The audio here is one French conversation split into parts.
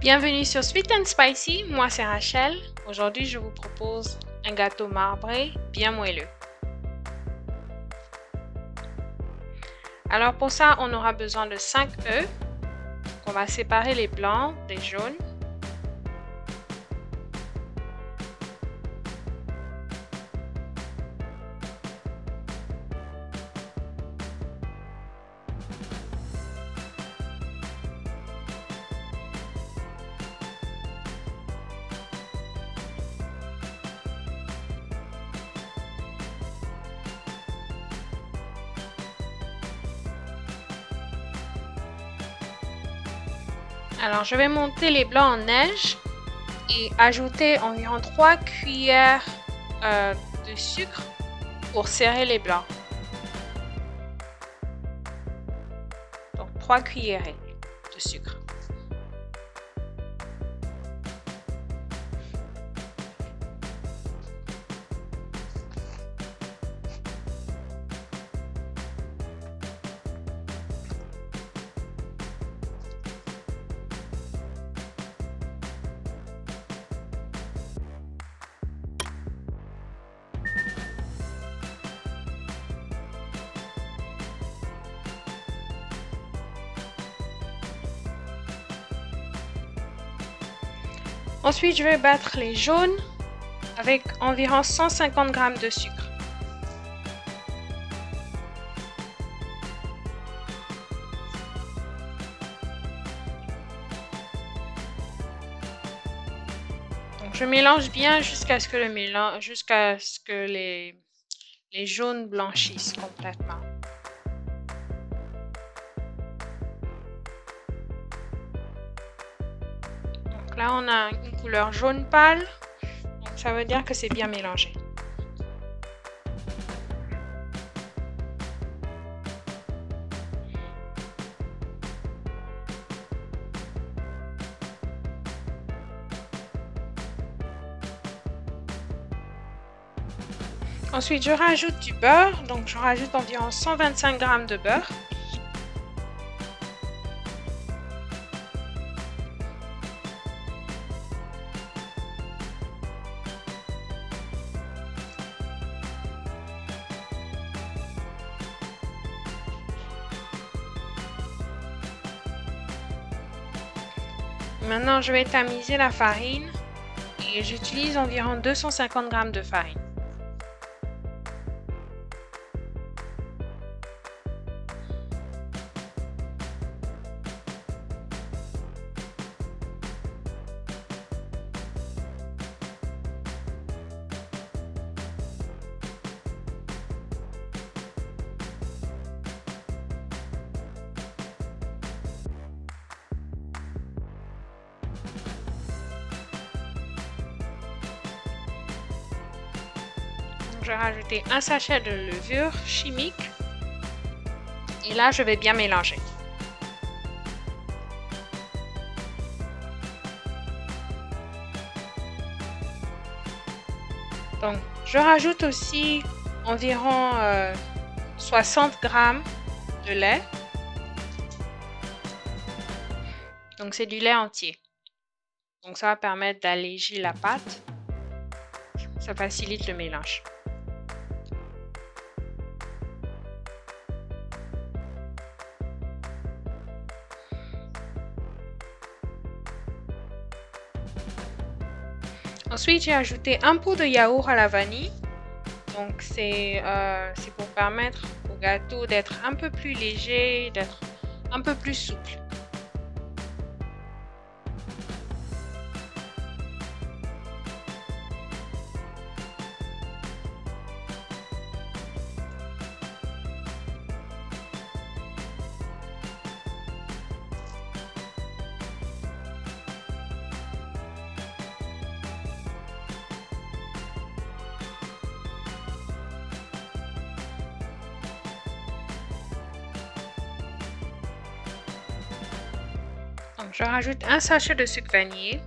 Bienvenue sur Sweet and Spicy, moi c'est Rachel. Aujourd'hui je vous propose un gâteau marbré bien moelleux. Alors pour ça on aura besoin de 5 œufs. On va séparer les blancs des jaunes. Alors je vais monter les blancs en neige et ajouter environ 3 cuillères de sucre pour serrer les blancs. Donc 3 cuillerées de sucre. Ensuite, je vais battre les jaunes avec environ 150 g de sucre. Donc, je mélange bien jusqu'à ce que les jaunes blanchissent complètement. Là, on a une couleur jaune pâle, donc ça veut dire que c'est bien mélangé. Ensuite, je rajoute du beurre, donc je rajoute environ 125 g de beurre. Maintenant, je vais tamiser la farine et j'utilise environ 250 g de farine. Je vais rajouter un sachet de levure chimique et là je vais bien mélanger. Donc je rajoute aussi environ 60 g de lait. Donc c'est du lait entier. Donc ça va permettre d'alléger la pâte. Ça facilite le mélange. Ensuite, j'ai ajouté un pot de yaourt à la vanille. Donc, c'est pour permettre au gâteau d'être un peu plus léger, d'être un peu plus souple. Donc, je rajoute un sachet de sucre vanillé.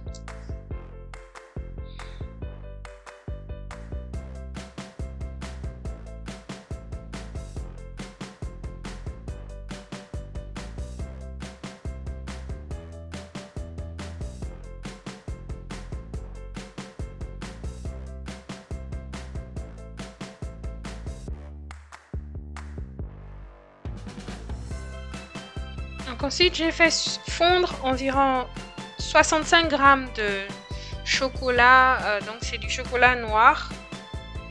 Donc ensuite, j'ai fait fondre environ 65 grammes de chocolat. Donc c'est du chocolat noir.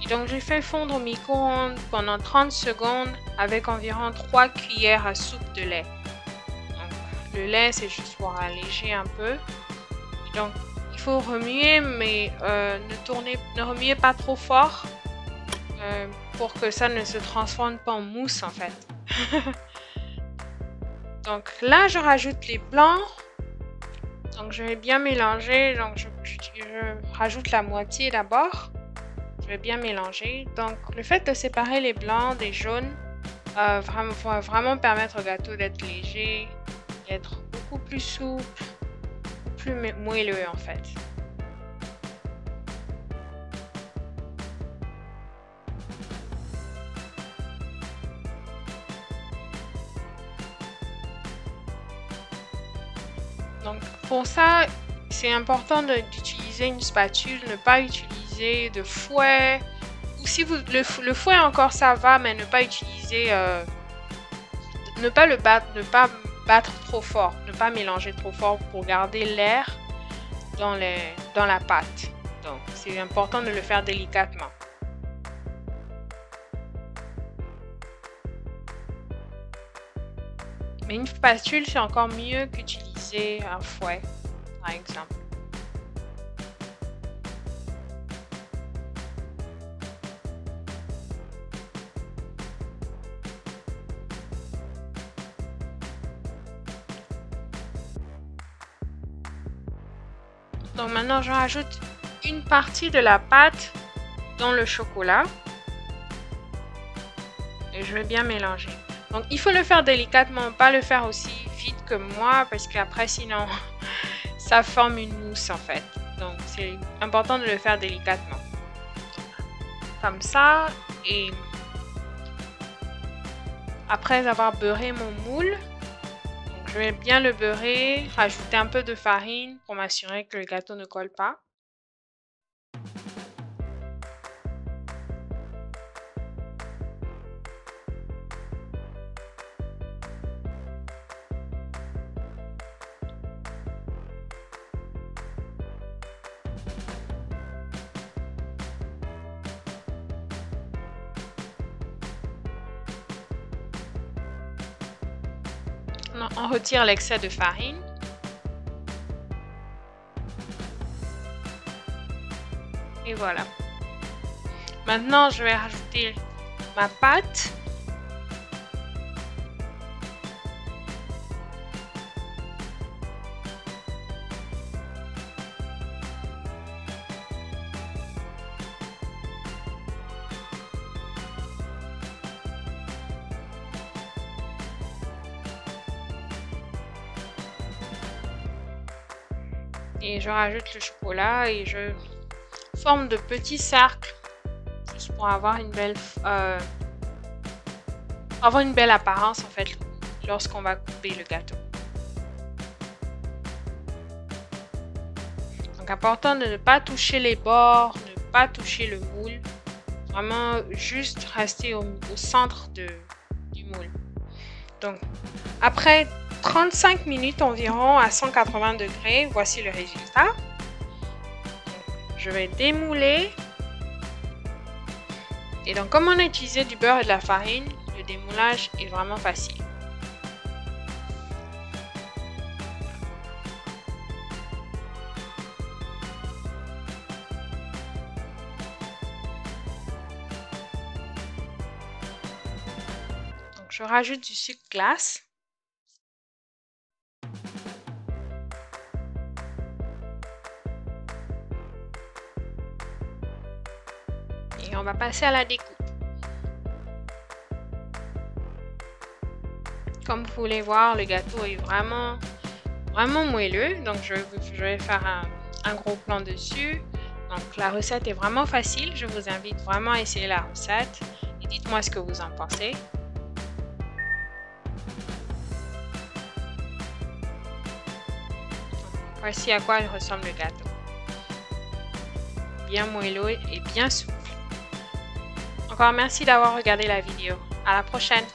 Et donc j'ai fait fondre au micro-ondes pendant 30 secondes avec environ 3 cuillères à soupe de lait. Donc, le lait, c'est juste pour alléger un peu. Et donc il faut remuer, mais ne remuez pas trop fort pour que ça ne se transforme pas en mousse en fait. Donc là, je rajoute les blancs. Donc je vais bien mélanger. Donc je rajoute la moitié d'abord. Je vais bien mélanger. Donc le fait de séparer les blancs des jaunes va vraiment permettre au gâteau d'être léger, d'être beaucoup plus souple, plus moelleux en fait. Donc pour ça, c'est important d'utiliser une spatule, ne pas utiliser de fouet. Ou si le fouet encore ça va, mais ne pas utiliser, ne pas battre trop fort, ne pas mélanger trop fort pour garder l'air dans la pâte. Donc c'est important de le faire délicatement. Mais une spatule, c'est encore mieux qu'utiliser un fouet, par exemple. Donc maintenant, je rajoute une partie de la pâte dans le chocolat. Et je vais bien mélanger. Donc il faut le faire délicatement, pas le faire aussi vite que moi parce qu'après sinon ça forme une mousse en fait. Donc c'est important de le faire délicatement. Comme ça. Et après avoir beurré mon moule, donc je vais bien le beurrer, rajouter un peu de farine pour m'assurer que le gâteau ne colle pas. On retire l'excès de farine. Et voilà. Maintenant, je vais rajouter ma pâte. Et je rajoute le chocolat et je forme de petits cercles juste pour avoir une belle apparence en fait lorsqu'on va couper le gâteau. Donc important de ne pas toucher les bords, ne pas toucher le moule, vraiment juste rester au centre du moule. Donc après 35 minutes environ à 180 degrés, voici le résultat. Je vais démouler. Et donc comme on a utilisé du beurre et de la farine, le démoulage est vraiment facile. Donc je rajoute du sucre glace. Et on va passer à la découpe. Comme vous pouvez voir, le gâteau est vraiment moelleux. Donc je vais faire un gros plan dessus. Donc la recette est vraiment facile. Je vous invite vraiment à essayer la recette. Et dites-moi ce que vous en pensez. Voici à quoi il ressemble le gâteau. Bien moelleux et bien souple. Encore merci d'avoir regardé la vidéo. À la prochaine!